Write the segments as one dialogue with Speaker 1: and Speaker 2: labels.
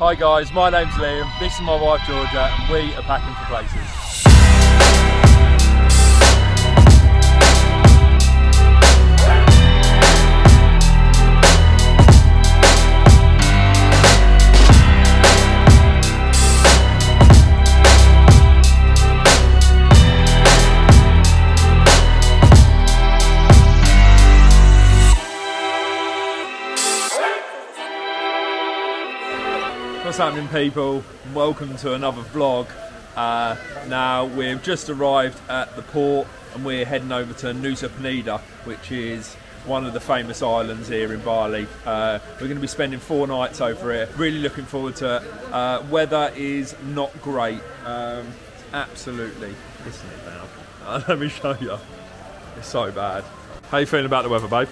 Speaker 1: Hi guys, my name's Liam, this is my wife Georgia, and we are packing for places. What's happening, people? Welcome to another vlog. Now we've just arrived at the port and we're heading over to Nusa Penida, which is one of the famous islands here in Bali. We're going to be spending 4 nights over here. Really looking forward to it. Weather is not great. Absolutely pissing it down. Let me show you. It's so bad. How you feeling about the weather, babe?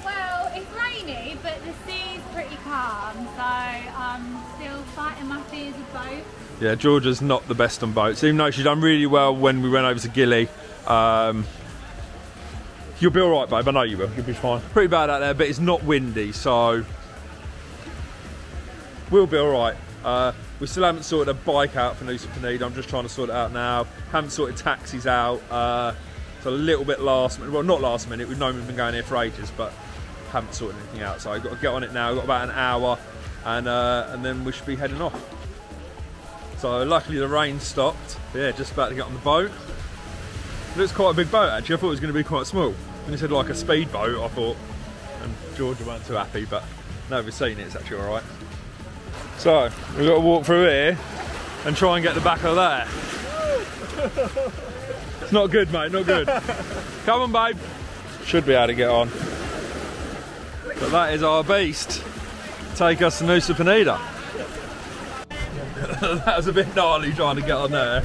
Speaker 2: Well, it's rainy, but the sea's pretty calm, so I'm still fighting my fears of boats.
Speaker 1: Yeah, Georgia's not the best on boats, even though she's done really well when we went over to Gili. You'll be alright, babe, I know you will, you'll be fine. Pretty bad out there, but it's not windy, so we'll be alright. We still haven't sorted a bike out for Nusa Penida. I'm just trying to sort it out now. Haven't sorted taxis out. It's a little bit last minute, well, not last minute, we've known we've been going here for ages, but haven't sorted anything out, so I've got to get on it now. I've got about an hour and then we should be heading off. So luckily the rain stopped. Yeah, just about to get on the boat. It looks quite a big boat actually. I thought it was going to be quite small. When it said like a speed boat, I thought, and Georgia weren't too happy, but now we've seen it, it's actually alright. So we've got to walk through here and try and get the back of there. It's not good, mate, not good. Come on, babe. Should be able to get on. But that is our beast. Take us to Nusa Penida. That was a bit gnarly trying to get on there.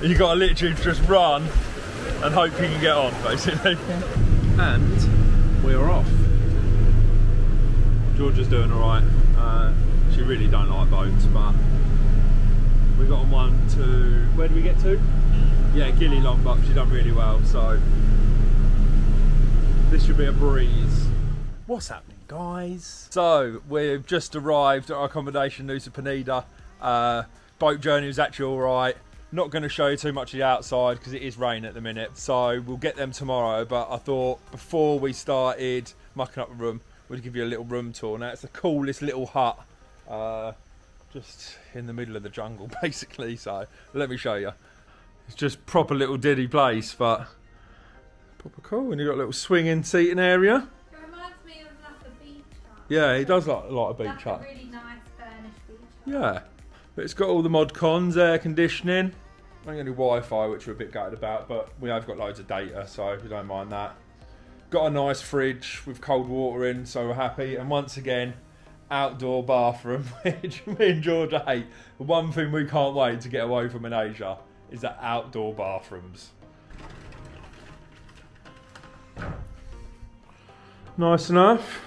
Speaker 1: You got to literally just run and hope you can get on, basically. And we are off. Georgia's doing alright. She really don't like boats, but we got on one to, where did we get to? Yeah, Gili Lombok. She's done really well, so this should be a breeze. What's happening, guys? So we've just arrived at our accommodation, Nusa Penida. Boat journey was actually all right. Not going to show you too much of the outside because it is raining at the minute, so we'll get them tomorrow. But I thought before we started mucking up the room, we'd give you a little room tour. Now it's the coolest little hut, just in the middle of the jungle basically, so let me show you. It's just proper little diddy place, but proper cool. And you've got a little swinging seating area.
Speaker 2: It reminds me of like a beach hut.
Speaker 1: Yeah, it does look like a beach hut.
Speaker 2: Like a really nice furnished beach hut.
Speaker 1: Yeah, but it's got all the mod cons, air conditioning. I ain't got any Wi-Fi, which we're a bit gutted about, but we have got loads of data, so we don't mind that. Got a nice fridge with cold water in, so we're happy. And once again, outdoor bathroom, which me and Georgia hate. The one thing we can't wait to get away from in Asia is the outdoor bathrooms. Nice enough.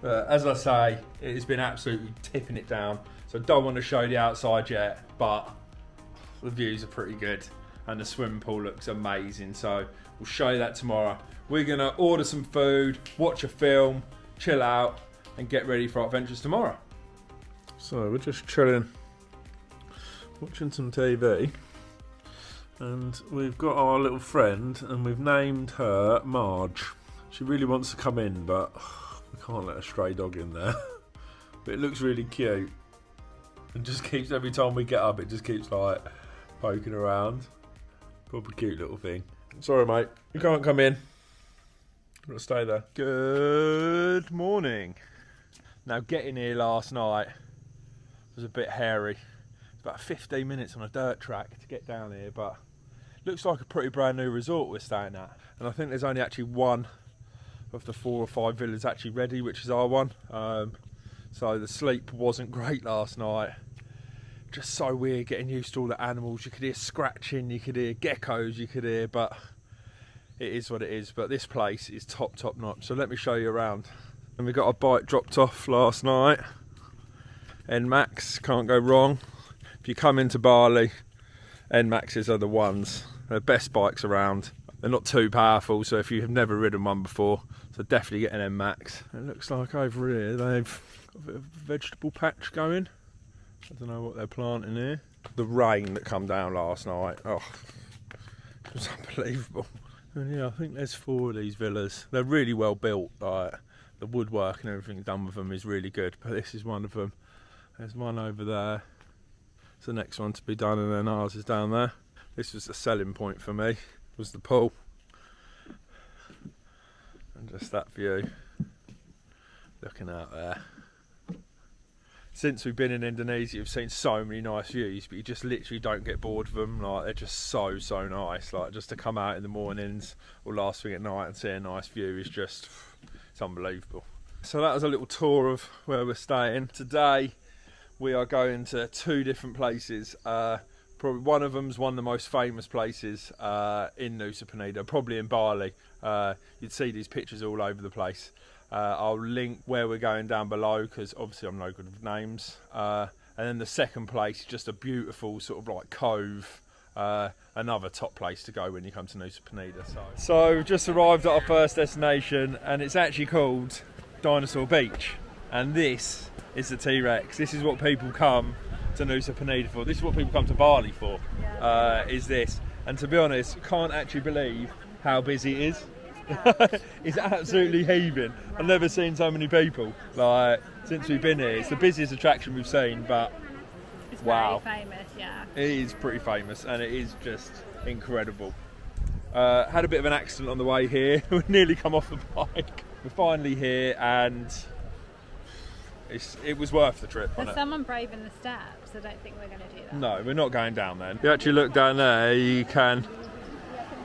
Speaker 1: As I say, it has been absolutely tipping it down, so I don't want to show the outside yet, but the views are pretty good and the swimming pool looks amazing, so we'll show you that tomorrow. We're going to order some food, watch a film, chill out and get ready for our adventures tomorrow. So we're just chilling, watching some TV, and we've got our little friend and we've named her Marge. She really wants to come in, but we can't let a stray dog in there. But it looks really cute. And just keeps, every time we get up, it just keeps like poking around. Proper cute little thing. Sorry, mate. You can't come in. You've got to stay there. Good morning. Now, getting here last night was a bit hairy. It's about 15 minutes on a dirt track to get down here, but looks like a pretty brand new resort we're staying at. And I think there's only actually one of the 4 or 5 villas actually ready, which is our one. So the sleep wasn't great last night. Just so weird getting used to all the animals. You could hear scratching, you could hear geckos, you could hear, but it is what it is. But this place is top notch, so let me show you around. And we got our bike dropped off last night. NMAX, can't go wrong. If you come into Bali, NMAXs are the ones. They're the best bikes around. They're not too powerful, so if you have never ridden one before, so definitely get an NMAX. It looks like over here they've got a bit of a vegetable patch going. I don't know what they're planting here. The rain that come down last night, oh, it was unbelievable. And yeah, I think there's 4 of these villas. They're really well built, like the woodwork and everything done with them is really good, but this is one of them. There's one over there. It's the next one to be done, and then ours is down there. This was the selling point for me, was the pool. And just that view, looking out there. Since we've been in Indonesia, we've seen so many nice views, but you just literally don't get bored of them. Like, they're just so nice. Like, just to come out in the mornings or last thing at night and see a nice view is just, it's unbelievable. So that was a little tour of where we're staying. Today we are going to 2 different places. Probably one of them's one of the most famous places in Nusa Penida, probably in Bali. You'd see these pictures all over the place. I'll link where we're going down below, because obviously I'm no good with names. And then the second place is just a beautiful sort of like cove, another top place to go when you come to Nusa Penida. So we've just arrived at our first destination, and it's actually called Dinosaur Beach, and this is the T-Rex. This is what people come to Nusa Penida for. This is what people come to Bali for, is this. And to be honest, can't actually believe how busy it is. It's absolutely heaving. I've never seen so many people like since we've been here. It's the busiest attraction we've seen, but
Speaker 2: it's
Speaker 1: wow,
Speaker 2: very famous. Yeah,
Speaker 1: it is pretty famous, and it is just incredible. Had a bit of an accident on the way here. We nearly come off the bike. We're finally here, and it was worth the trip.
Speaker 2: There's someone braving the steps. I don't think we're going to do that.
Speaker 1: No, we're not going down there. If you actually look down there, you can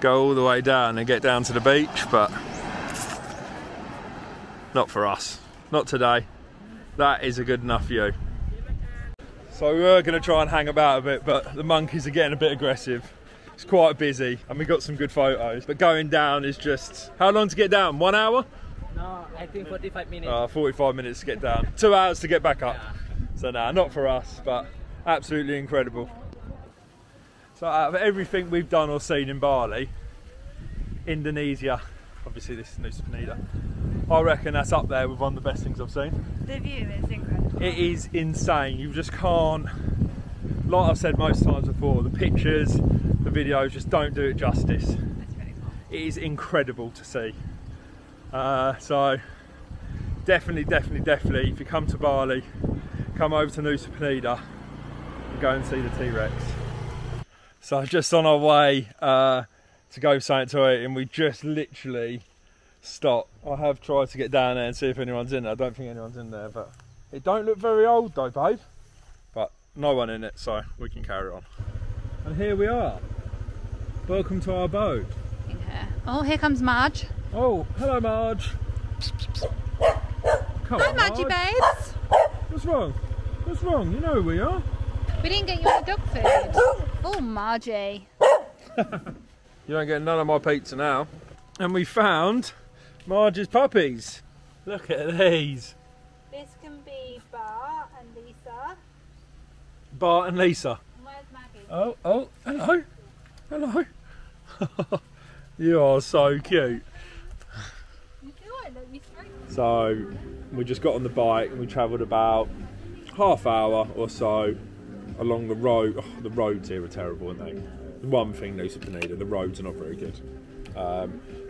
Speaker 1: go all the way down and get down to the beach, but not for us. Not today. That is a good enough view. So we're going to try and hang about a bit, but the monkeys are getting a bit aggressive. It's quite busy, and we got some good photos, but going down is just... How long to get down? 1 hour?
Speaker 3: No, I think 45 minutes.
Speaker 1: 45 minutes to get down. 2 hours to get back up.
Speaker 3: Yeah.
Speaker 1: So nah, not for us, but absolutely incredible. So out of everything we've done or seen in Bali, Indonesia, obviously this is Nusa Penida, I reckon that's up there with one of the best things I've seen.
Speaker 2: The view is incredible.
Speaker 1: It is insane. You just can't, like I've said most times before, the pictures, the videos just don't do it justice.
Speaker 2: It's really cool.
Speaker 1: It is incredible to see. So definitely, if you come to Bali, come over to Nusa Penida and go and see the T-Rex. So just on our way to go something to eat, and we just literally stopped. I have tried to get down there and see if anyone's in there. I don't think anyone's in there, but it don't look very old though, babe. But no one in it, so we can carry on. And here we are. Welcome to our abode.
Speaker 2: Oh, here comes Marge.
Speaker 1: Oh, hello Marge. Come
Speaker 2: Hi,
Speaker 1: on,
Speaker 2: Margie
Speaker 1: Marge.
Speaker 2: babes.
Speaker 1: What's wrong? What's wrong? You know who we are.
Speaker 2: We didn't get you any dog food. Oh, Margie.
Speaker 1: You don't get none of my pizza now. And we found Marge's puppies. Look at these.
Speaker 2: This can be Bart and Lisa.
Speaker 1: Bart and Lisa.
Speaker 2: Where's Maggie?
Speaker 1: Oh, hello. Hello. You are so cute.
Speaker 2: You do it, look, you straight.
Speaker 1: So we just got on the bike and we travelled about half hour or so along the road. Oh, the roads here are terrible, aren't they? One thing, Nusa Penida, the roads are not very good.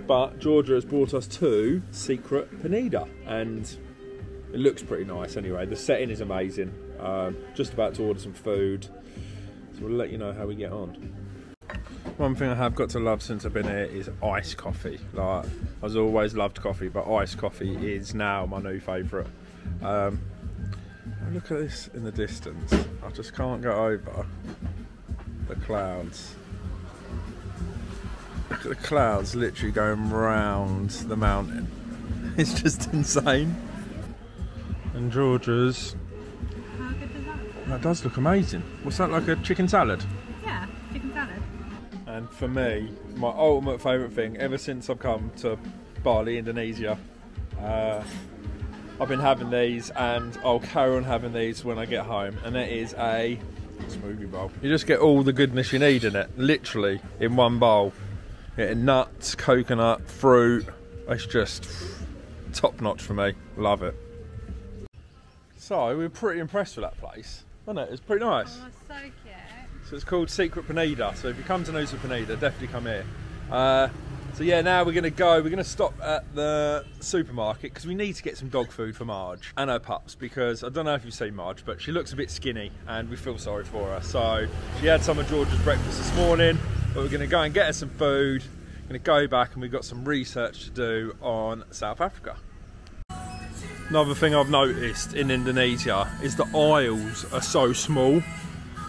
Speaker 1: But Georgia has brought us to Secret Penida, and it looks pretty nice anyway. The setting is amazing. Just about to order some food, so we'll let you know how we get on. One thing I have got to love since I've been here is iced coffee. Like, I've always loved coffee, but iced coffee is now my new favourite. Look at this in the distance. I just can't go over the clouds. Look at the clouds literally going round the mountain. It's just insane. And Georgia's...
Speaker 2: How good does that look?
Speaker 1: That does look amazing. What's that, like a chicken salad?
Speaker 2: Yeah, chicken salad.
Speaker 1: And for me, my ultimate favourite thing, ever since I've come to Bali, Indonesia, I've been having these, and I'll carry on having these when I get home, and it is a smoothie bowl. You just get all the goodness you need in it, literally, in one bowl. Getting nuts, coconut, fruit. It's just top notch for me. Love it. So we were pretty impressed with that place, wasn't it? It's pretty nice.
Speaker 2: Oh, so cute.
Speaker 1: So it's called Secret Peneda. So if you come to Nusa Penida, definitely come here. So yeah, now we're going to stop at the supermarket because we need to get some dog food for Marge and her pups, because I don't know if you've seen Marge, but she looks a bit skinny and we feel sorry for her. So she had some of George's breakfast this morning, but we're going to go and get her some food. We're going to go back and we've got some research to do on South Africa. Another thing I've noticed in Indonesia is the aisles are so small.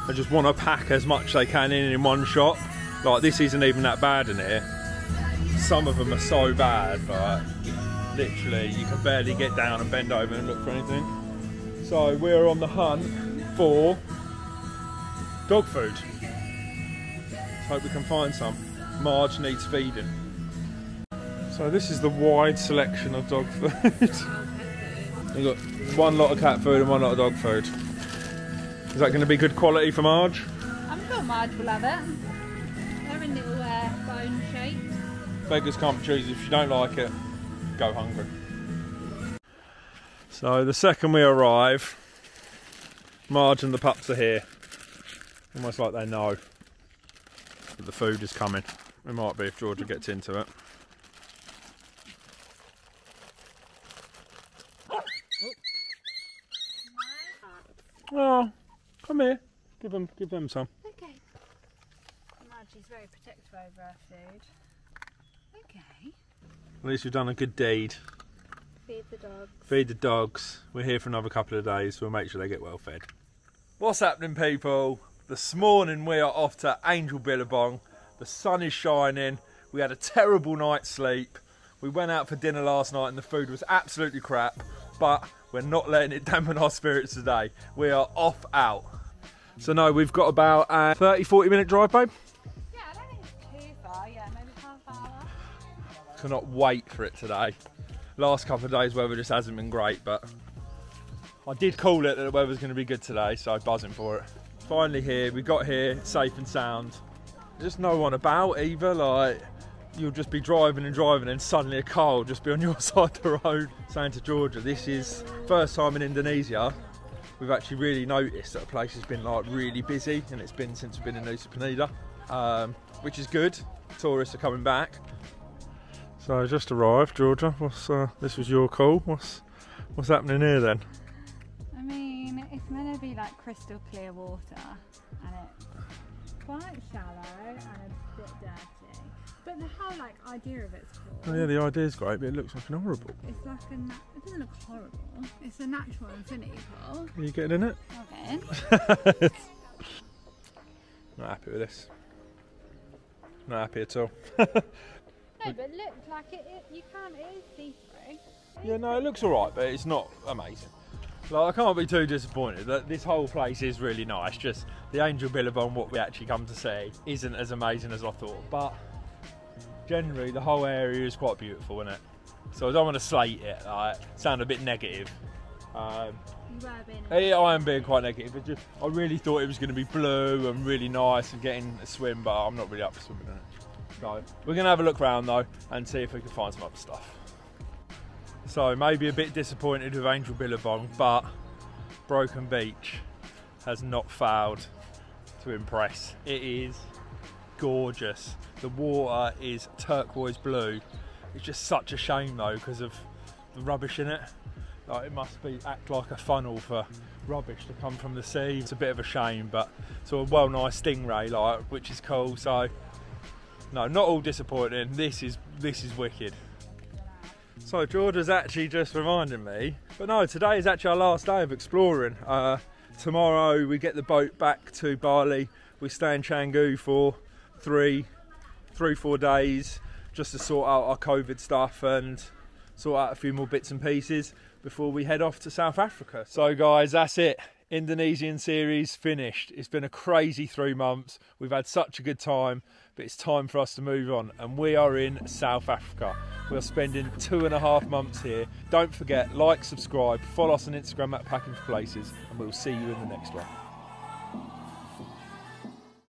Speaker 1: They just want to pack as much as they can in one shop. Like, this isn't even that bad in here. Some of them are so bad, but literally you can barely get down and bend over and look for anything. So we're on the hunt for dog food. Hope we can find some. Marge needs feeding. So this is the wide selection of dog food. We've got one lot of cat food and one lot of dog food. Is that going to be good quality for Marge?
Speaker 2: I'm sure Marge will have it. They're in little bone shapes.
Speaker 1: Beggars can't be choosers. If you don't like it, go hungry. So the second we arrive, Marge and the pups are here. Almost like they know that the food is coming. It might be if Georgia gets into it. Oh, come here. Give them some.
Speaker 2: Okay. Margie's very protective over our food. Okay.
Speaker 1: At least we've done a good deed.
Speaker 2: Feed the dogs.
Speaker 1: Feed the dogs. We're here for another couple of days, so we'll make sure they get well fed. What's happening, people? This morning we are off to Angel Billabong. The sun is shining. We had a terrible night's sleep. We went out for dinner last night and the food was absolutely crap, but we're not letting it dampen our spirits today. We are off out. So no, we've got about a 30-40 minute drive, babe.
Speaker 2: Yeah, I don't think it's too far. Yeah, maybe half hour.
Speaker 1: Cannot wait for it today. Last couple of days weather just hasn't been great, but I did call it that the weather's going to be good today, so buzzing for it. Finally here, we got here safe and sound. There's no one about either, like you'll just be driving and suddenly a car will just be on your side of the road. Saying to Georgia, this is first time in Indonesia we've actually really noticed that a place has been like really busy, and it's been since we've been in Nusa Penida, which is good. Tourists are coming back. So I just arrived, Georgia. This was your call. What's happening here then?
Speaker 2: I mean, it's meant to be like crystal clear water, and it's quite shallow and a bit dirty. But the whole idea of it's cool.
Speaker 1: Oh yeah, the idea is great, but it looks fucking horrible.
Speaker 2: It's like it doesn't look horrible. It's a natural infinity pool.
Speaker 1: Are you getting in it?
Speaker 2: Okay.
Speaker 1: Not happy with this. Not happy at all.
Speaker 2: No, but look, like it is see-through.
Speaker 1: Yeah, no, it looks alright, but it's not amazing. Like, I can't be too disappointed. That this whole place is really nice. Just the Angel Billabong, what we actually come to see, isn't as amazing as I thought. But generally, the whole area is quite beautiful, isn't it? So I don't want to slate it, sound a bit negative.
Speaker 2: You were being
Speaker 1: I am being quite negative. But just, I really thought it was going to be blue and really nice and getting a swim, but I'm not really up for swimming in it. So we're going to have a look around though and see if we can find some other stuff. So maybe a bit disappointed with Angel Billabong, but Broken Beach has not failed to impress. It is gorgeous. The water is turquoise blue. It's just such a shame though because of the rubbish in it. Like, it must act like a funnel for rubbish to come from the sea. It's a bit of a shame, but it's a well nice stingray, which is cool. So no, not all disappointing. This is wicked. So Georgia's actually just reminding me, but no, today is actually our last day of exploring. Tomorrow we get the boat back to Bali. We stay in Canggu for 4 days just to sort out our COVID stuff and sort out a few more bits and pieces before we head off to South Africa. So guys, that's it. Indonesian series finished. It's been a crazy 3 months. We've had such a good time, but it's time for us to move on, and we are in South Africa. We are spending 2.5 months here. Don't forget, like, subscribe, follow us on Instagram at Packing for Places, and we'll see you in the next one.